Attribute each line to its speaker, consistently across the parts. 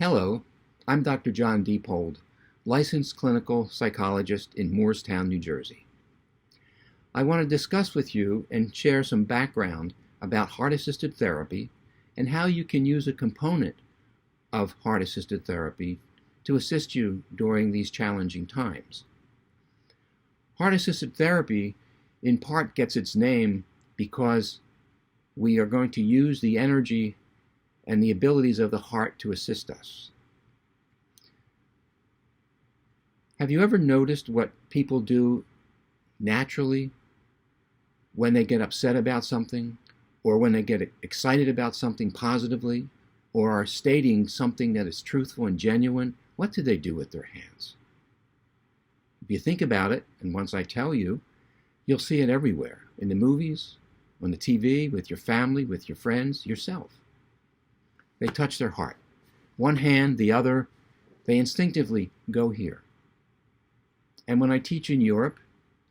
Speaker 1: Hello, I'm Dr. John Diepold, licensed clinical psychologist in Moorestown, New Jersey. I want to discuss with you and share some background about heart-assisted therapy and how you can use a component of heart-assisted therapy to assist you during these challenging times. Heart-assisted therapy in part gets its name because we are going to use the energy and the abilities of the heart to assist us. Have you ever noticed what people do naturally when they get upset about something, or when they get excited about something positively, or are stating something that is truthful and genuine? What do they do with their hands? If you think about it, and once I tell you, you'll see it everywhere, in the movies, on the TV, with your family, with your friends, yourself. They touch their heart. One hand, the other, they instinctively go here. And when I teach in Europe,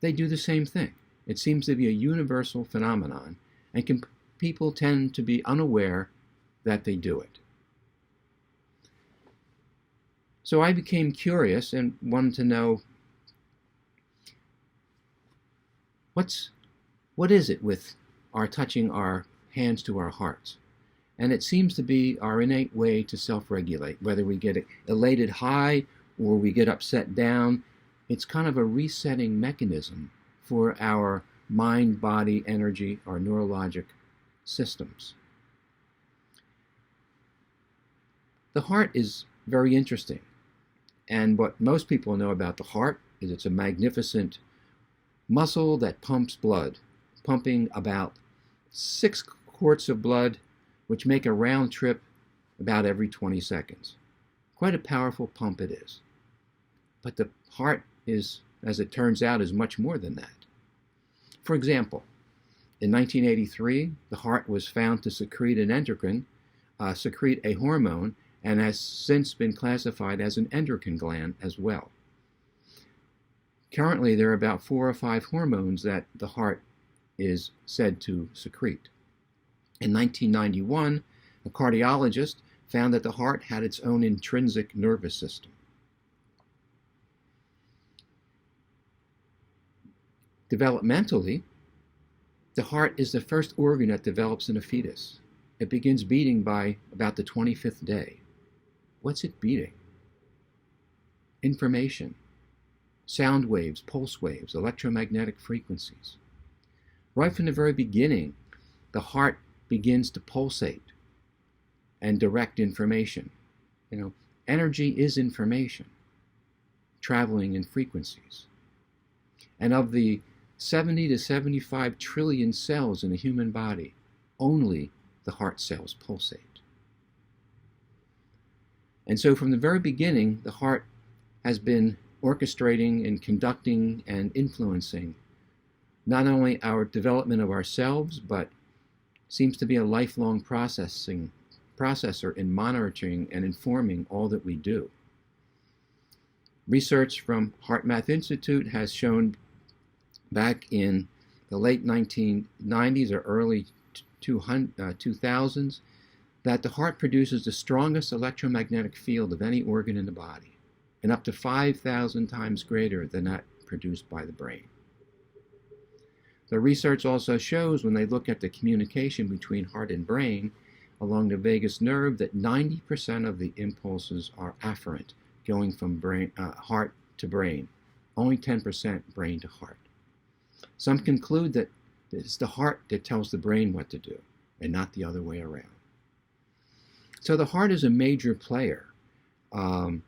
Speaker 1: they do the same thing. It seems to be a universal phenomenon, and people tend to be unaware that they do it. So I became curious and wanted to know, what is it with our touching our hands to our hearts? And it seems to be our innate way to self-regulate, whether we get elated high or we get upset down. It's kind of a resetting mechanism for our mind, body, energy, our neurologic systems. The heart is very interesting. And what most people know about the heart is it's a magnificent muscle that pumps blood, pumping about 6 quarts of blood, which make a round trip about every 20 seconds. Quite a powerful pump it is. But the heart is, as it turns out, is much more than that. For example, in 1983, the heart was found to secrete a hormone, and has since been classified as an endocrine gland as well. Currently, there are about 4 or 5 hormones that the heart is said to secrete. In 1991, a cardiologist found that the heart had its own intrinsic nervous system. Developmentally, the heart is the first organ that develops in a fetus. It begins beating by about the 25th day. What's it beating? Information, sound waves, pulse waves, electromagnetic frequencies. Right from the very beginning, the heart begins to pulsate and direct information. Energy is information, traveling in frequencies. And of the 70 to 75 trillion cells in the human body, only the heart cells pulsate. And so from the very beginning, the heart has been orchestrating and conducting and influencing not only our development of ourselves, but seems to be a lifelong processor in monitoring and informing all that we do. Research from HeartMath Institute has shown back in the late 1990s or early 2000s that the heart produces the strongest electromagnetic field of any organ in the body, and up to 5,000 times greater than that produced by the brain. The research also shows, when they look at the communication between heart and brain along the vagus nerve, that 90% of the impulses are afferent, going from heart to brain. Only 10% brain to heart. Some conclude that it's the heart that tells the brain what to do, and not the other way around. So the heart is a major player. Not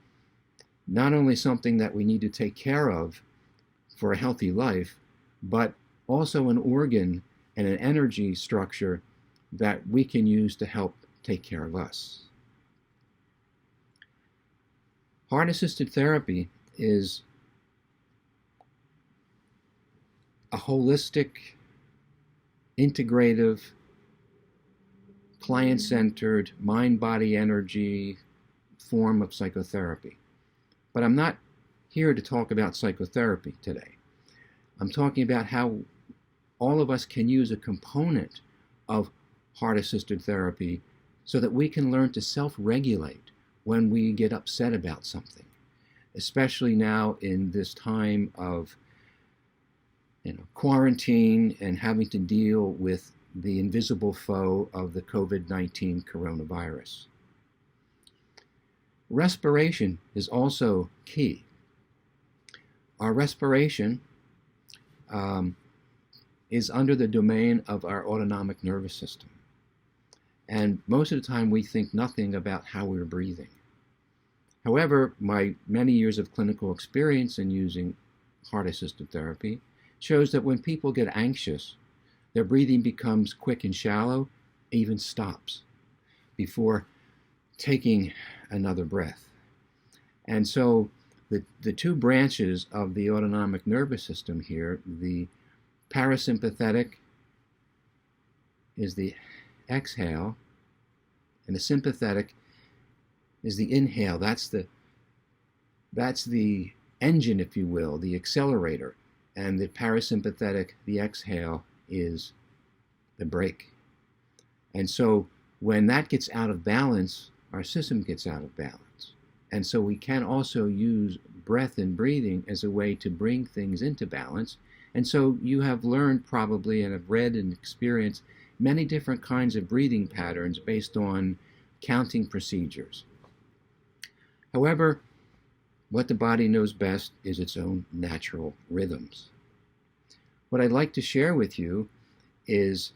Speaker 1: only something that we need to take care of for a healthy life, but also an organ and an energy structure that we can use to help take care of us. Heart-assisted therapy is a holistic, integrative, client-centered, mind-body energy form of psychotherapy. But I'm not here to talk about psychotherapy today. I'm talking about how all of us can use a component of heart-assisted therapy so that we can learn to self-regulate when we get upset about something, especially now in this time of quarantine and having to deal with the invisible foe of the COVID-19 coronavirus. Respiration is also key. Our respiration is under the domain of our autonomic nervous system. And most of the time we think nothing about how we're breathing. However, my many years of clinical experience in using heart-assisted therapy shows that when people get anxious, their breathing becomes quick and shallow, even stops before taking another breath. And so the two branches of the autonomic nervous system here, the parasympathetic is the exhale, and the sympathetic is the inhale. That's the engine, if you will, the accelerator. And the parasympathetic, the exhale, is the brake. And so when that gets out of balance, our system gets out of balance. And so we can also use breath and breathing as a way to bring things into balance. And so you have learned probably and have read and experienced many different kinds of breathing patterns based on counting procedures. However, what the body knows best is its own natural rhythms. What I'd like to share with you is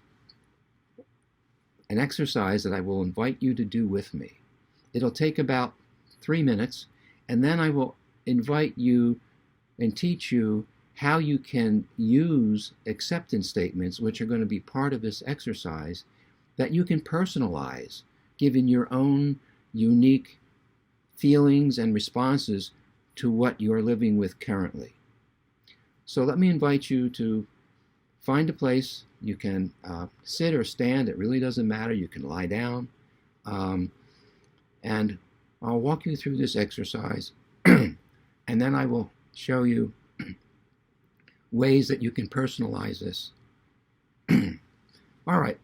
Speaker 1: an exercise that I will invite you to do with me. It'll take about 3 minutes, and then I will invite you and teach you how you can use acceptance statements, which are going to be part of this exercise, that you can personalize, given your own unique feelings and responses to what you're living with currently. So let me invite you to find a place. You can sit or stand. It really doesn't matter. You can lie down. And I'll walk you through this exercise, and then I will show you ways that you can personalize this. All right.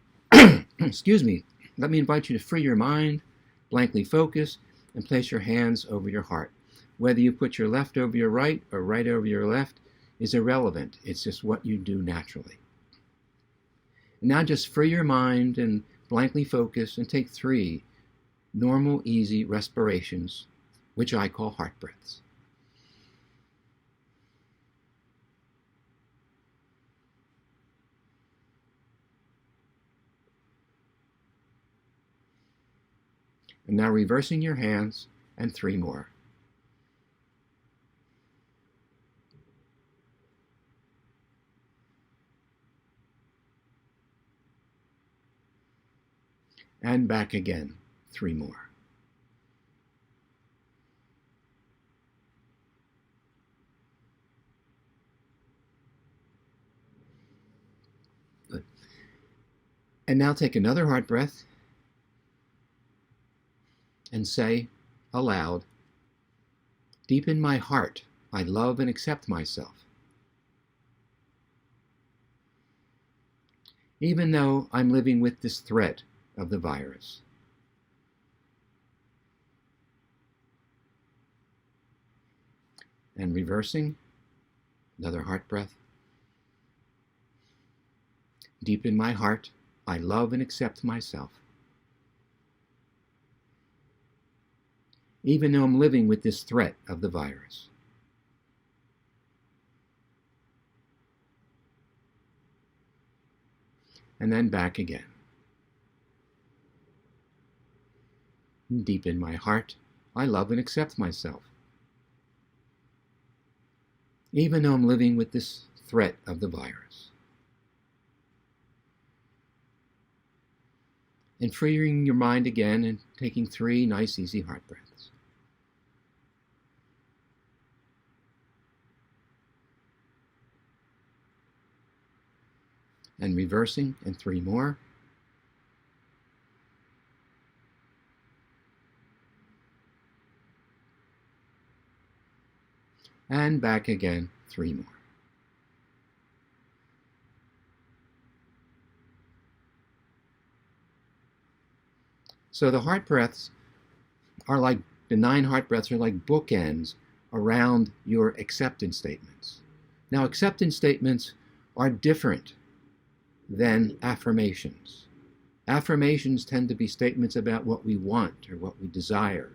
Speaker 1: Excuse me. Let me invite you to free your mind, blankly focus, and place your hands over your heart. Whether you put your left over your right or right over your left is irrelevant. It's just what you do naturally. And now just free your mind and blankly focus and take 3 normal, easy respirations, which I call heart breaths. And now reversing your hands, and 3 more. And back again, 3 more. Good. And now take another heart breath and say aloud, deep in my heart, I love and accept myself. Even though I'm living with this threat of the virus. And reversing, another heart breath. Deep in my heart, I love and accept myself. Even though I'm living with this threat of the virus. And then back again. Deep in my heart, I love and accept myself. Even though I'm living with this threat of the virus. And freeing your mind again and taking 3 nice, easy heart breaths. And reversing, and 3 more. And back again, 3 more. So the heart breaths are like The 9 heart breaths are like bookends around your acceptance statements. Now, acceptance statements are different than affirmations. Affirmations tend to be statements about what we want or what we desire.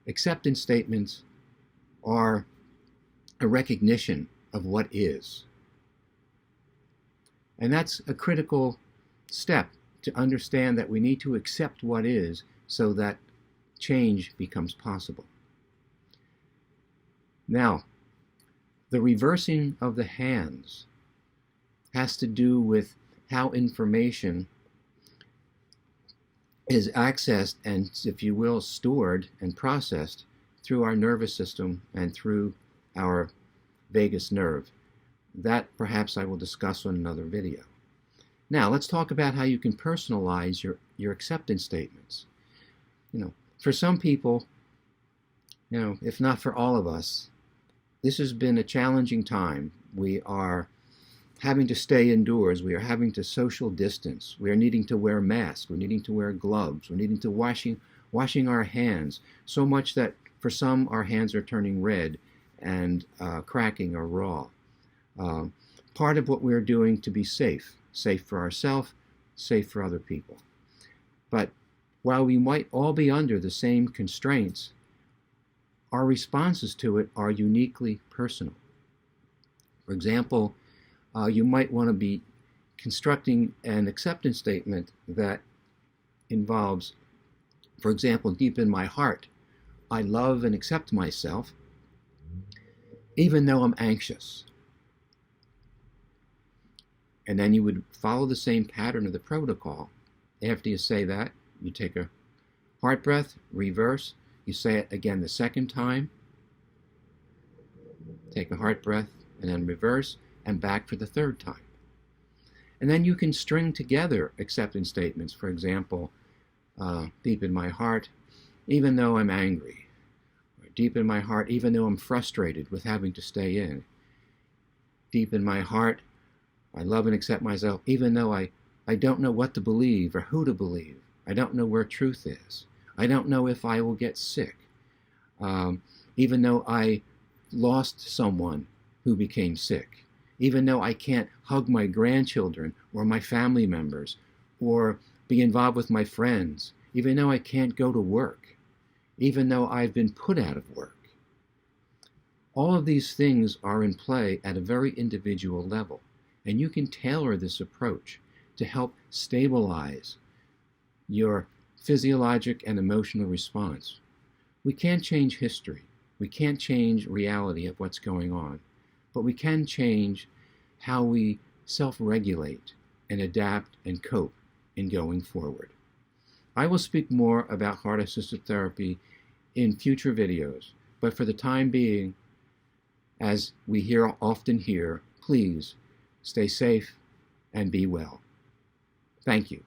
Speaker 1: Acceptance statements are a recognition of what is. And that's a critical step to understand that we need to accept what is so that change becomes possible. Now, the reversing of the hands has to do with how information is accessed and, if you will, stored and processed through our nervous system and through our vagus nerve. That perhaps I will discuss on another video. Now, let's talk about how you can personalize your acceptance statements. For some people, if not for all of us, this has been a challenging time. We are having to stay indoors. We are having to social distance. We are needing to wear masks. We're needing to wear gloves. We're needing to washing our hands, so much that for some our hands are turning red and cracking or raw. Part of what we're doing to be safe for ourselves, safe for other people. But while we might all be under the same constraints, our responses to it are uniquely personal. For example, you might want to be constructing an acceptance statement that involves, for example, deep in my heart, I love and accept myself, even though I'm anxious. And then you would follow the same pattern of the protocol. After you say that, you take a heart breath, reverse, you say it again the second time, take a heart breath, and then reverse, and back for the third time. And then you can string together acceptance statements. For example, deep in my heart, even though I'm angry. Or deep in my heart, even though I'm frustrated with having to stay in. Deep in my heart, I love and accept myself, even though I don't know what to believe or who to believe. I don't know where truth is. I don't know if I will get sick. Even though I lost someone who became sick. Even though I can't hug my grandchildren or my family members or be involved with my friends. Even though I can't go to work. Even though I've been put out of work. All of these things are in play at a very individual level. And you can tailor this approach to help stabilize your physiologic and emotional response. We can't change history. We can't change reality of what's going on. But we can change how we self-regulate and adapt and cope in going forward. I will speak more about heart-assisted therapy in future videos. But for the time being, as we often hear, please stay safe and be well. Thank you.